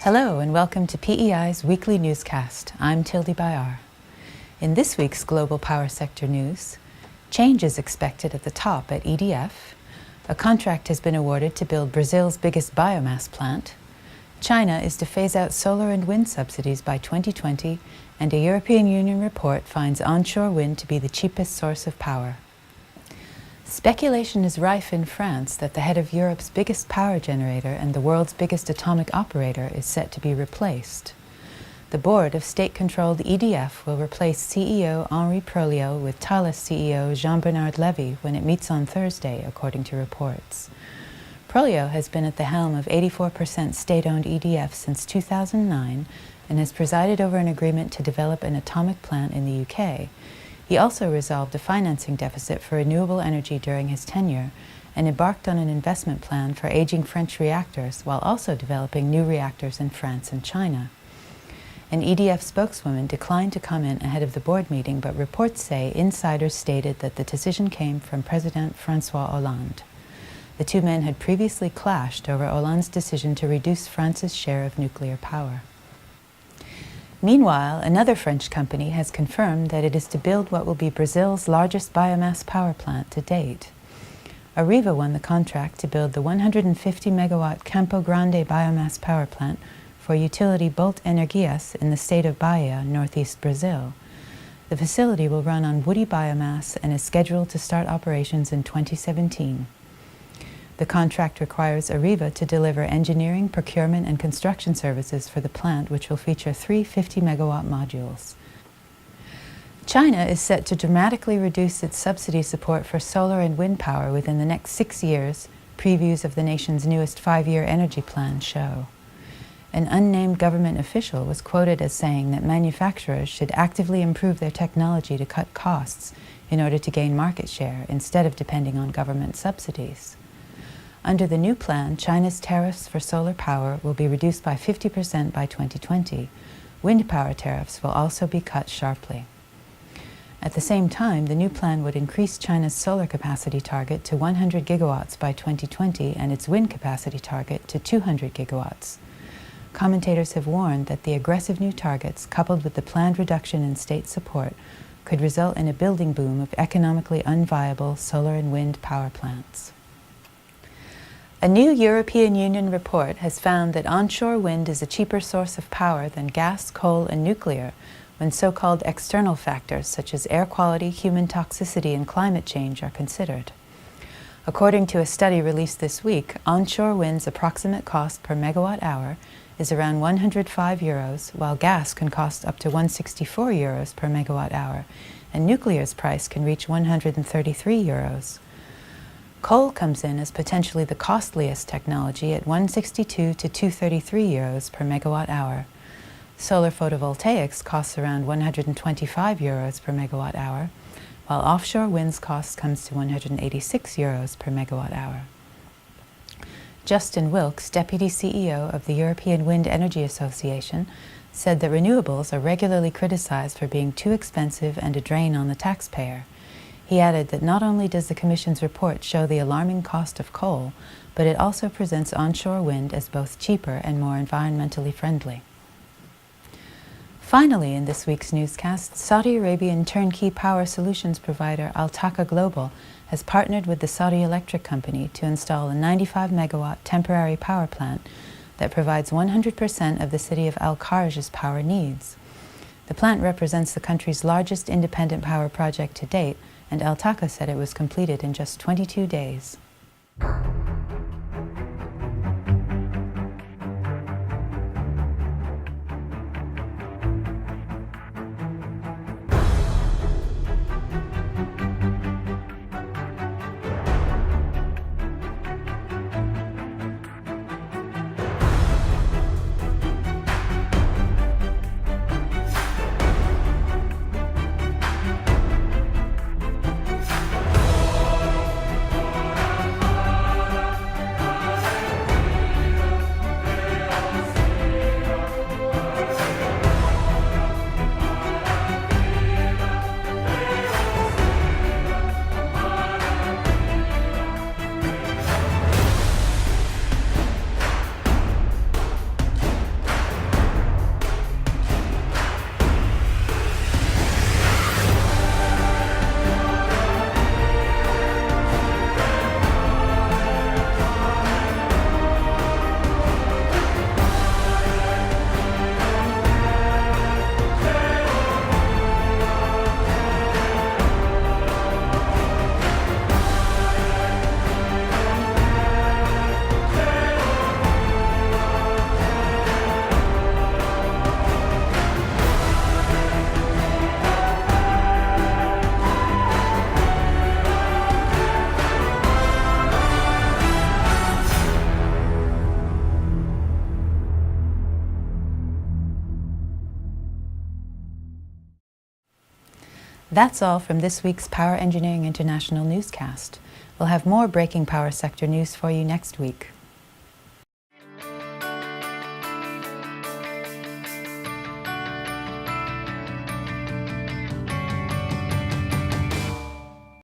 Hello and welcome to PEI's weekly newscast. I'm Tildy Bayar. In this week's global power sector news, change is expected at the top at EDF. A contract has been awarded to build Brazil's biggest biomass plant. China is to phase out solar and wind subsidies by 2020, and a European Union report finds onshore wind to be the cheapest source of power. Speculation is rife in France that the head of Europe's biggest power generator and the world's biggest atomic operator is set to be replaced. The board of state-controlled EDF will replace CEO Henri Proliot with Thales CEO Jean-Bernard Lévy when it meets on Thursday, according to reports. Proliot has been at the helm of 84% state-owned EDF since 2009 and has presided over an agreement to develop an atomic plant in the UK. He also resolved a financing deficit for renewable energy during his tenure and embarked on an investment plan for aging French reactors while also developing new reactors in France and China. An EDF spokeswoman declined to comment ahead of the board meeting, but reports say insiders stated that the decision came from President François Hollande. The two men had previously clashed over Hollande's decision to reduce France's share of nuclear power. Meanwhile, another French company has confirmed that it is to build what will be Brazil's largest biomass power plant to date. Areva won the contract to build the 150-megawatt Campo Grande biomass power plant for utility Bolt Energias in the state of Bahia, northeast Brazil. The facility will run on woody biomass and is scheduled to start operations in 2017. The contract requires Areva to deliver engineering, procurement, and construction services for the plant, which will feature 3 50-megawatt modules. China is set to dramatically reduce its subsidy support for solar and wind power within the next 6 years, previews of the nation's newest 5-year energy plan show. An unnamed government official was quoted as saying that manufacturers should actively improve their technology to cut costs in order to gain market share instead of depending on government subsidies. Under the new plan, China's tariffs for solar power will be reduced by 50% by 2020. Wind power tariffs will also be cut sharply. At the same time, the new plan would increase China's solar capacity target to 100 gigawatts by 2020 and its wind capacity target to 200 gigawatts. Commentators have warned that the aggressive new targets, coupled with the planned reduction in state support, could result in a building boom of economically unviable solar and wind power plants. A new European Union report has found that onshore wind is a cheaper source of power than gas, coal, and nuclear when so-called external factors such as air quality, human toxicity, and climate change are considered. According to a study released this week, onshore wind's approximate cost per megawatt hour is around 105 euros, while gas can cost up to 164 euros per megawatt hour, and nuclear's price can reach 133 euros. Coal comes in as potentially the costliest technology at 162 to 233 euros per megawatt hour. Solar photovoltaics costs around 125 euros per megawatt hour, while offshore wind's cost comes to 186 euros per megawatt hour. Justin Wilkes, Deputy CEO of the European Wind Energy Association, said that renewables are regularly criticized for being too expensive and a drain on the taxpayer. He added that not only does the Commission's report show the alarming cost of coal, but it also presents onshore wind as both cheaper and more environmentally friendly. Finally, in this week's newscast, Saudi Arabian turnkey power solutions provider Altaka Global has partnered with the Saudi Electric Company to install a 95-megawatt temporary power plant that provides 100% of the city of Al-Kharj's power needs. The plant represents the country's largest independent power project to date, and Altaka said it was completed in just 22 days. That's all from this week's Power Engineering International newscast. We'll have more breaking power sector news for you next week.